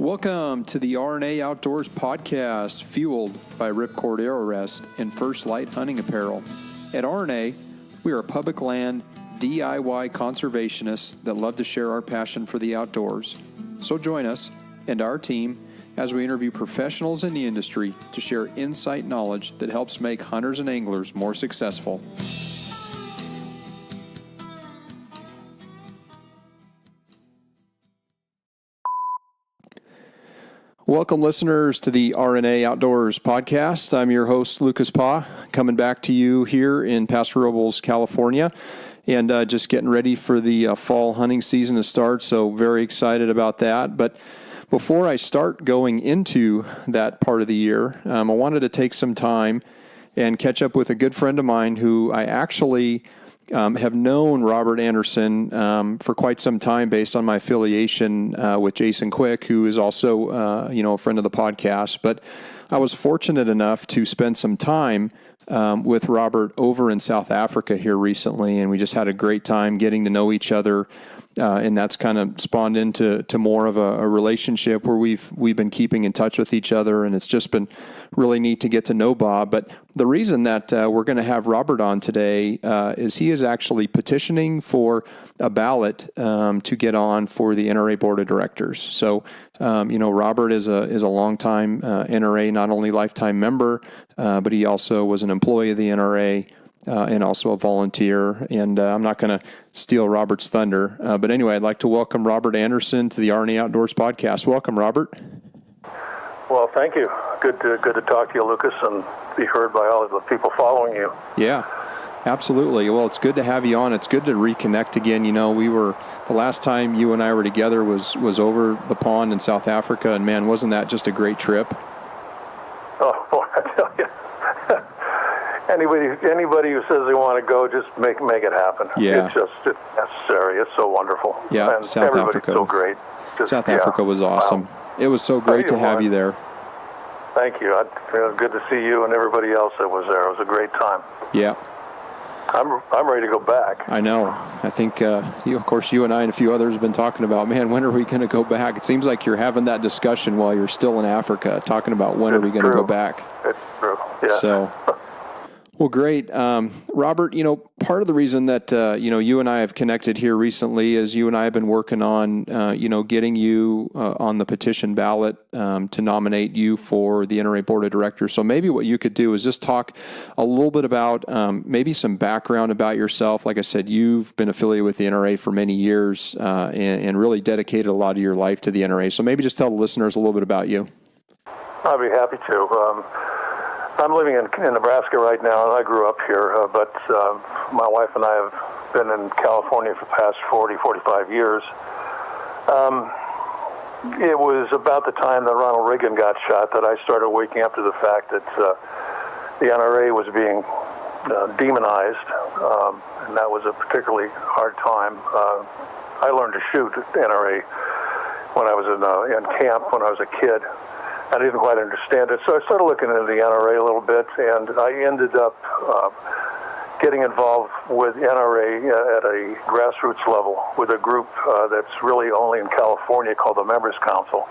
Welcome to the RNA Outdoors podcast, fueled by Ripcord Arrow Rest and First Light Hunting Apparel. At RNA, we are public land DIY conservationists that love to share our passion for the outdoors. So join us and our team as we interview professionals in the industry to share insight knowledge that helps make hunters and anglers more successful. Welcome, listeners, to the RNA Outdoors podcast. I'm your host, Lucas Pa, coming back to you here in Paso Robles, California, and just getting ready for the fall hunting season to start, so very excited about that. But before I start going into that part of the year, I wanted to take some time and catch up with a good friend of mine who I actually have known Robert Anderson for quite some time based on my affiliation with Jason Quick, who is also, a friend of the podcast. But I was fortunate enough to spend some time with Robert over in South Africa here recently, and we just had a great time getting to know each other. And that's kind of spawned into more of a relationship where we've been keeping in touch with each other, and it's just been really neat to get to know Bob. But the reason that we're going to have Robert on today is he is actually petitioning for a ballot to get on for the NRA Board of Directors. So, Robert is a longtime NRA, not only lifetime member, but he also was an employee of the NRA. And also a volunteer, and I'm not going to steal Robert's thunder. But anyway, I'd like to welcome Robert Anderson to the RNA Outdoors podcast. Welcome, Robert. Well, thank you. Good to talk to you, Lucas, and be heard by all of the people following you. Yeah, absolutely. Well, it's good to have you on. It's good to reconnect again. The last time you and I were together was over the pond in South Africa, and man, wasn't that just a great trip? Oh, boy, I tell you. Anybody who says they want to go, just make it happen. Yeah. It's necessary. It's so wonderful. Yeah, and South Africa. So great. South Africa was awesome. Wow. It was so great to have you there. Thank you. It was good to see you and everybody else that was there. It was a great time. Yeah. I'm ready to go back. I know. I think, you and I and a few others have been talking about, man, when are we going to go back? It seems like you're having that discussion while you're still in Africa, talking about when are we going to go back. It's true. Yeah. So. Well, great. Robert, part of the reason that, you and I have connected here recently is you and I have been working on, getting you on the petition ballot to nominate you for the NRA Board of Directors. So maybe what you could do is just talk a little bit about maybe some background about yourself. Like I said, you've been affiliated with the NRA for many years and really dedicated a lot of your life to the NRA. So maybe just tell the listeners a little bit about you. I'd be happy to. I'm living in Nebraska right now, and I grew up here, but my wife and I have been in California for the past 45 years. It was about the time that Ronald Reagan got shot that I started waking up to the fact that the NRA was being demonized, and that was a particularly hard time. I learned to shoot at the NRA when I was in camp when I was a kid. I didn't quite understand it, so I started looking into the NRA a little bit, and I ended up getting involved with NRA at a grassroots level with a group that's really only in California called the Members Council.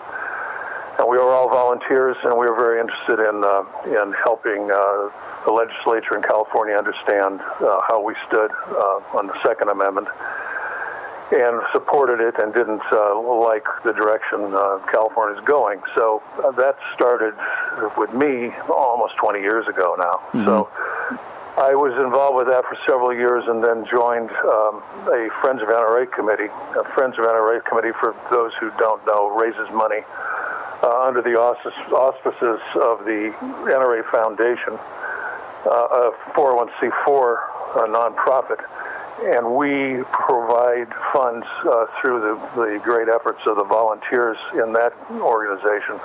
And we were all volunteers, and we were very interested in helping the legislature in California understand how we stood on the Second Amendment, and supported it and didn't like the direction California's going. So that started with me almost 20 years ago now. Mm-hmm. So I was involved with that for several years and then joined a Friends of NRA committee. A Friends of NRA committee, for those who don't know, raises money under the auspices of the NRA Foundation, a 401c4 nonprofit. And we provide funds through the great efforts of the volunteers in that organization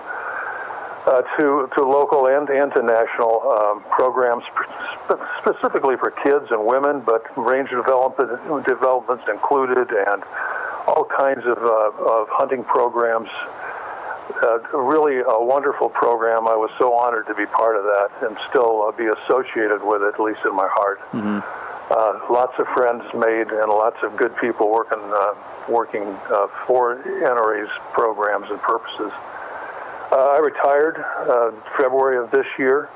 to local and to national programs, specifically for kids and women, but range of developments included, and all kinds of hunting programs. Really a wonderful program. I was so honored to be part of that and still be associated with it, at least in my heart. Mm-hmm. Lots of friends made and lots of good people working for NRA's programs and purposes. I retired February of this year,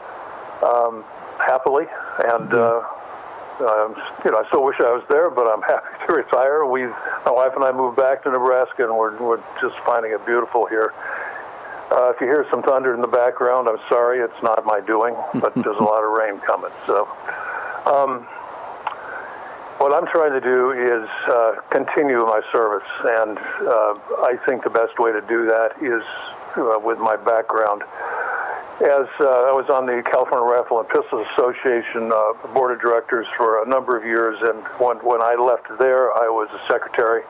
happily, and I still wish I was there, but I'm happy to retire. My wife and I moved back to Nebraska, and we're just finding it beautiful here. If you hear some thunder in the background, I'm sorry, it's not my doing, but there's a lot of rain coming. So, what I'm trying to do is continue my service, and I think the best way to do that is with my background. As I was on the California Rifle and Pistol Association Board of Directors for a number of years, and when I left there, I was a secretary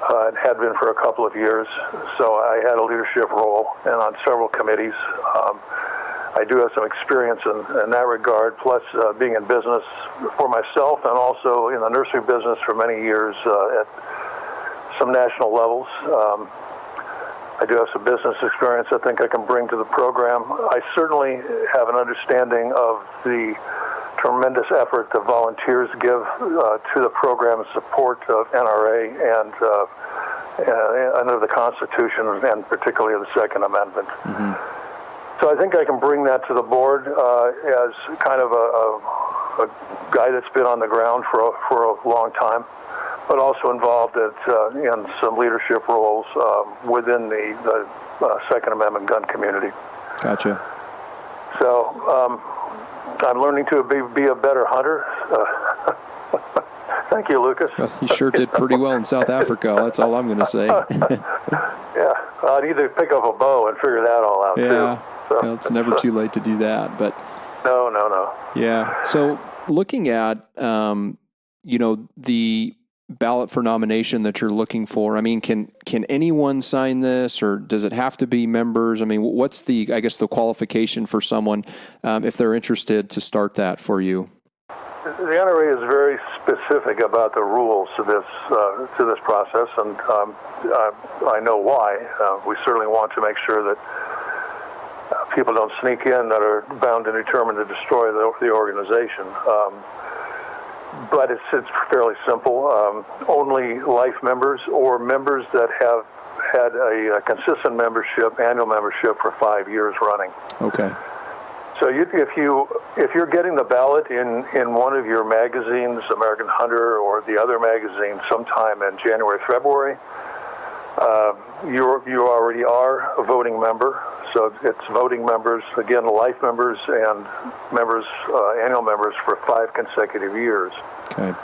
and had been for a couple of years, so I had a leadership role and on several committees. I do have some experience in that regard, plus being in business for myself and also in the nursery business for many years at some national levels. I do have some business experience I think I can bring to the program. I certainly have an understanding of the tremendous effort that volunteers give to the program in support of NRA and under the Constitution, and particularly the Second Amendment. Mm-hmm. So I think I can bring that to the board as kind of a guy that's been on the ground for a long time, but also involved in some leadership roles within the Second Amendment gun community. Gotcha. So I'm learning to be a better hunter. Thank you, Lucas. Well, you sure did pretty well in South Africa. That's all I'm going to say. Yeah, I'd either pick up a bow and figure that all out, too. So. Well, it's never too late to do that. But No. Yeah. So looking at, the ballot for nomination that you're looking for, I mean, can anyone sign this, or does it have to be members? I mean, what's the qualification for someone if they're interested to start that for you? The NRA is very specific about the rules to this process, and I know why. We certainly want to make sure that people don't sneak in that are bound and determined to destroy the organization. But it's fairly simple. Only life members or members that have had a consistent membership, annual membership for 5 years running. Okay. So if you're getting the ballot in one of your magazines, American Hunter or the other magazine, sometime in January, February, you already are a voting member. So it's voting members, again, life members and members, annual members for 5 consecutive years. Okay.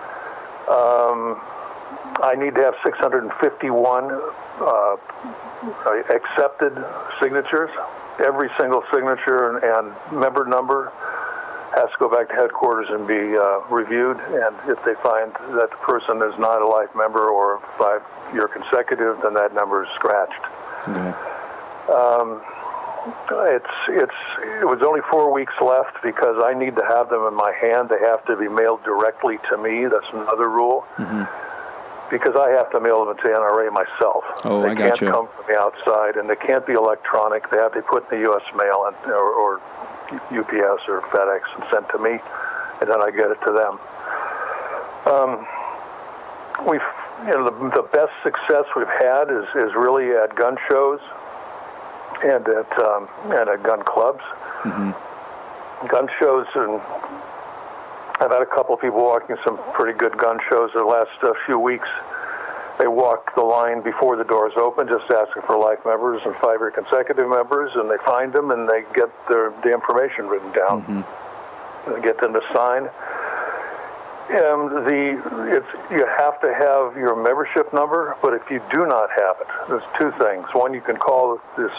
I need to have 651 accepted signatures. Every single signature and member number has to go back to headquarters and be reviewed. And if they find that the person is not a life member or 5-year consecutive, then that number is scratched. Okay. It was only 4 weeks left because I need to have them in my hand. They have to be mailed directly to me. That's another rule. Mm-hmm. Because I have to mail them to NRA myself. Oh, they I got you. can't come from the outside, and they can't be electronic. They have to be put in the U.S. mail or UPS or FedEx and sent to me, and then I get it to them. The best success we've had is really at gun shows and at gun clubs. Mm-hmm. Gun shows, and I've had a couple of people walking some pretty good gun shows the last few weeks. They walk the line before the doors open, just asking for life members and 5-year consecutive members, and they find them and they get the information written down. Mm-hmm. And get them to sign. And you have to have your membership number, but if you do not have it, there's 2 things. One, you can call the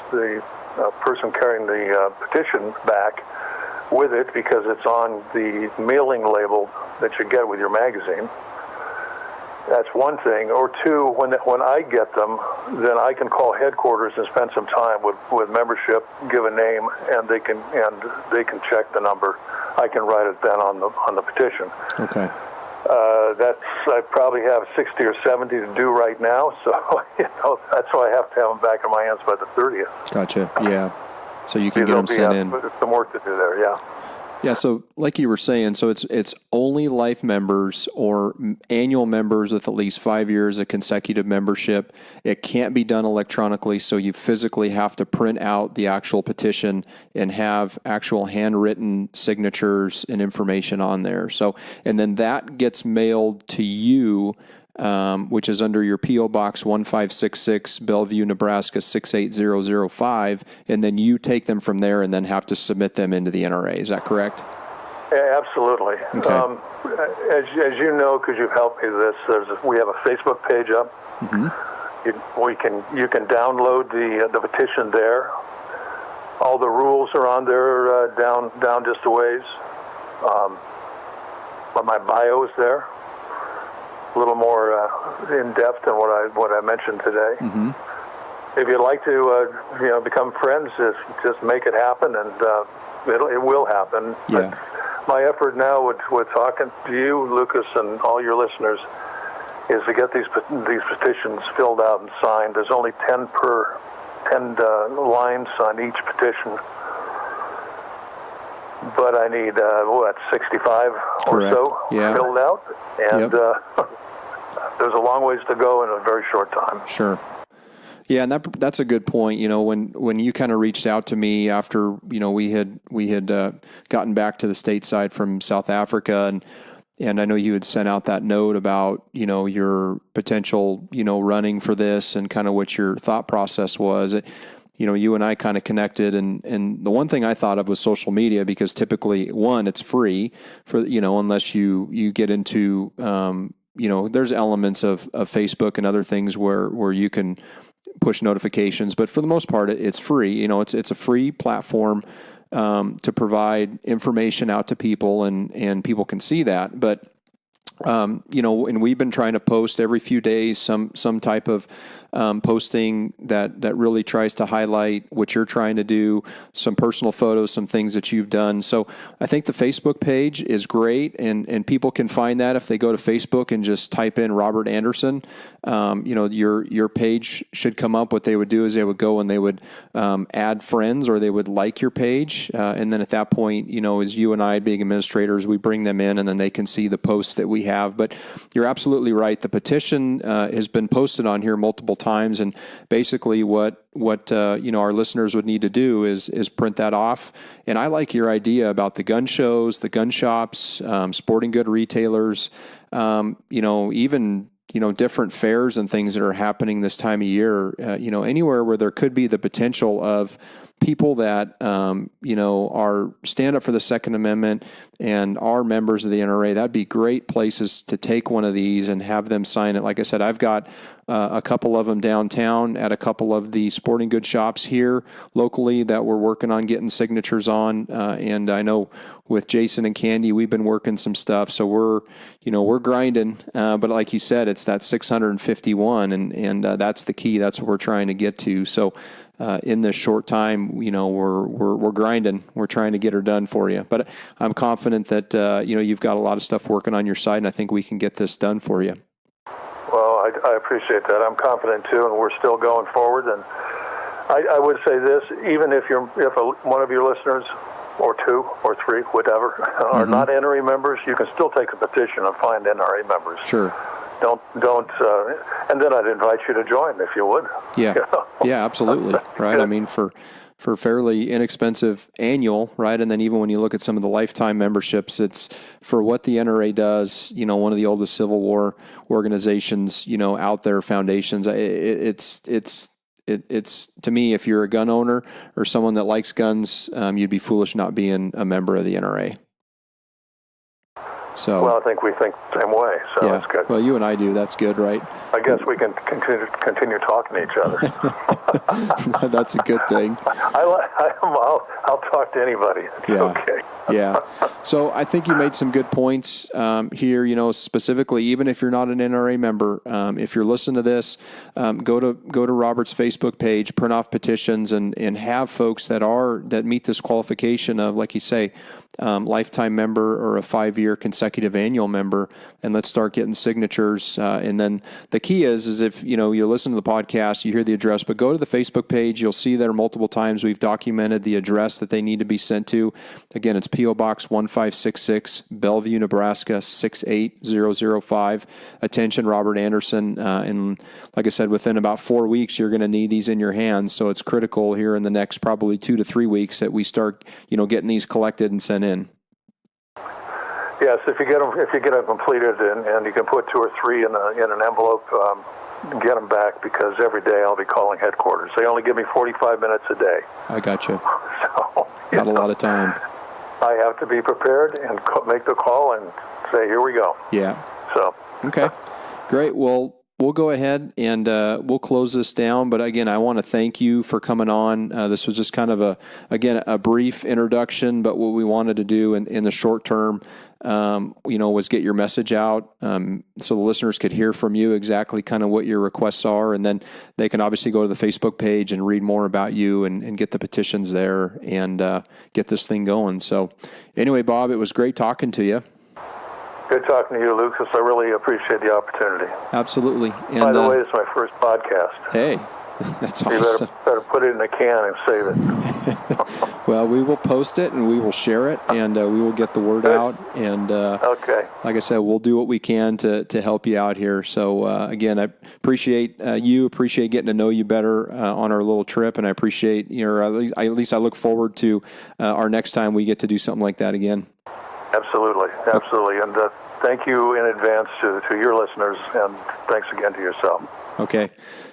person carrying the petition back with it because it's on the mailing label that you get with your magazine. That's one thing. Or 2, when I get them, then I can call headquarters and spend some time with membership, give a name, and they can check the number. I can write it then on the petition. Okay. I probably have 60 or 70 to do right now, so that's why I have to have them back in my hands by the 30th. Gotcha. Yeah. So you can get them sent in. Some work to do there, yeah. Yeah, so like you were saying, so it's only life members or annual members with at least 5 years of consecutive membership. It can't be done electronically, so you physically have to print out the actual petition and have actual handwritten signatures and information on there. So, and then that gets mailed to you, which is under your P.O. Box 1566, Bellevue, Nebraska 68005, and then you take them from there and then have to submit them into the NRA. Is that correct? Yeah, absolutely. Okay. As you know, because you've helped me with this, we have a Facebook page up. Mm-hmm. You can download the petition there. All the rules are on there down just a ways. But my bio is there. A little more in depth than what I mentioned today. Mm-hmm. If you'd like to, become friends, just make it happen, and it will happen. Yeah. But my effort now with talking to you, Lucas, and all your listeners, is to get these petitions filled out and signed. There's only 10 lines on each petition. But I need, 65 Correct. or so filled out. And there's a long ways to go in a very short time. Sure. Yeah, and that's a good point. When you kind of reached out to me after, we had gotten back to the stateside from South Africa, and I know you had sent out that note about, your potential, running for this and kind of what your thought process was. You and I kind of connected, and the one thing I thought of was social media, because typically, one, it's free for, unless you get into, there's elements of Facebook and other things where you can push notifications, but for the most part, it's free. It's a free platform to provide information out to people, and people can see that. But and we've been trying to post every few days some type of posting that really tries to highlight what you're trying to do, some personal photos, some things that you've done. So I think the Facebook page is great, and people can find that if they go to Facebook and just type in Robert Anderson. Your page should come up. What they would do is they would go and they would add friends, or they would like your page, and then at that point, as you and I being administrators, we bring them in, and then they can see the posts that we have. But you're absolutely right. The petition has been posted on here multiple times, and basically what our listeners would need to do is print that off. And I like your idea about the gun shows, the gun shops, sporting good retailers, even different fairs and things that are happening this time of year. Anywhere where there could be the potential of people that are stand up for the Second Amendment and are members of the NRA. That'd be great places to take one of these and have them sign it. Like I said, I've got a couple of them downtown at a couple of the sporting goods shops here locally that we're working on getting signatures on. And I know with Jason and Candy, we've been working some stuff. So we're grinding. But like you said, it's that 651, and that's the key. That's what we're trying to get to. So in this short time, we're grinding. We're trying to get her done for you. But I'm confident that you've got a lot of stuff working on your side, and I think we can get this done for you. Well, I appreciate that. I'm confident too, and we're still going forward. And I would say this: even if one of your listeners, or two, or three, whatever, are not NRA members, you can still take a petition and find NRA members. Sure. Don't, and then I'd invite you to join if you would. Yeah, yeah, absolutely. Right. I mean, for fairly inexpensive annual, right? And then even when you look at some of the lifetime memberships, it's for what the NRA does, one of the oldest Civil War organizations, out there, foundations. It's to me, if you're a gun owner or someone that likes guns, you'd be foolish not being a member of the NRA. So, well, I think we think the same way, so yeah. That's good. Well, you and I do. That's good, right? I guess we can continue talking to each other. That's a good thing. I'll talk to anybody. It's okay. Yeah. So I think you made some good points here, specifically, even if you're not an NRA member, if you're listening to this, go to Robert's Facebook page, print off petitions, and have folks that meet this qualification of, like you say, lifetime member or a 5-year consecutive consecutive annual member, and let's start getting signatures. And then the key is if you listen to the podcast, you hear the address, but go to the Facebook page. You'll see there multiple times we've documented the address that they need to be sent to. Again, it's PO Box 1566, Bellevue, Nebraska 68005. Attention, Robert Anderson. And like I said, within about 4 weeks, you're going to need these in your hands. So it's critical here in the next probably 2 to 3 weeks that we start, getting these collected and sent in. Yes, if you get them completed, and you can put 2 or 3 in an envelope, get them back, because every day I'll be calling headquarters. They only give me 45 minutes a day. I got you. So not a lot of time. I have to be prepared and make the call and say, here we go. Yeah. So okay, great. Well, we'll go ahead and we'll close this down. But again, I want to thank you for coming on. This was just kind of a brief introduction, but what we wanted to do in the short term, was get your message out so the listeners could hear from you exactly kind of what your requests are. And then they can obviously go to the Facebook page and read more about you and get the petitions there and get this thing going. So anyway, Bob, it was great talking to you. Good talking to you, Lucas. I really appreciate the opportunity. Absolutely. And, by the way, it's my first podcast. Hey, that's awesome. You better put it in a can and save it. Well, we will post it and we will share it, and we will get the word out. And okay. Like I said, we'll do what we can to help you out here. So again, I appreciate appreciate getting to know you better on our little trip, and I appreciate at least I look forward to our next time we get to do something like that again. Absolutely. And thank you in advance to your listeners, and thanks again to yourself. Okay.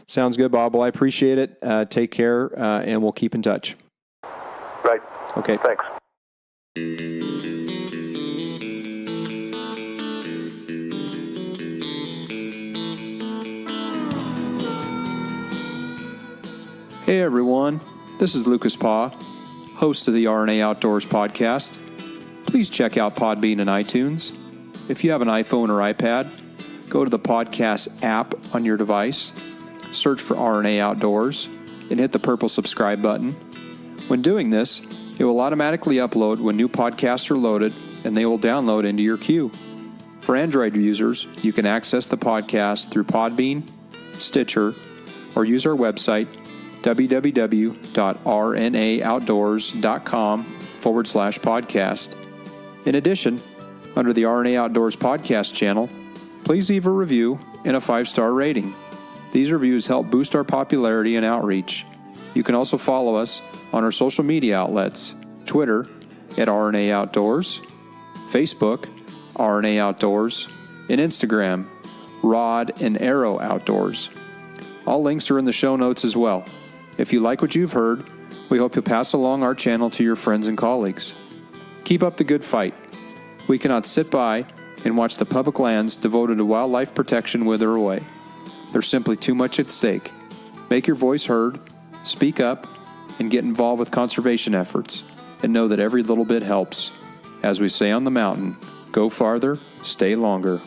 Sounds good, Bob. Well, I appreciate it. Take care, and we'll keep in touch. Right. Okay. Thanks. Hey, everyone. This is Lucas Pa, host of the RNA Outdoors podcast. Please check out Podbean and iTunes. If you have an iPhone or iPad, go to the podcast app on your device, search for RNA Outdoors, and hit the purple subscribe button. When doing this, it will automatically upload when new podcasts are loaded, and they will download into your queue. For Android users, you can access the podcast through Podbean, Stitcher, or use our website, www.rnaoutdoors.com/podcast. In addition, under the RNA Outdoors podcast channel, please leave a review and a 5-star rating. These reviews help boost our popularity and outreach. You can also follow us on our social media outlets, Twitter at RNA Outdoors, Facebook, RNA Outdoors, and Instagram, Rod and Arrow Outdoors. All links are in the show notes as well. If you like what you've heard, we hope you'll pass along our channel to your friends and colleagues. Keep up the good fight. We cannot sit by and watch the public lands devoted to wildlife protection wither away. There's simply too much at stake. Make your voice heard, speak up, and get involved with conservation efforts, and know that every little bit helps. As we say on the mountain, go farther, stay longer.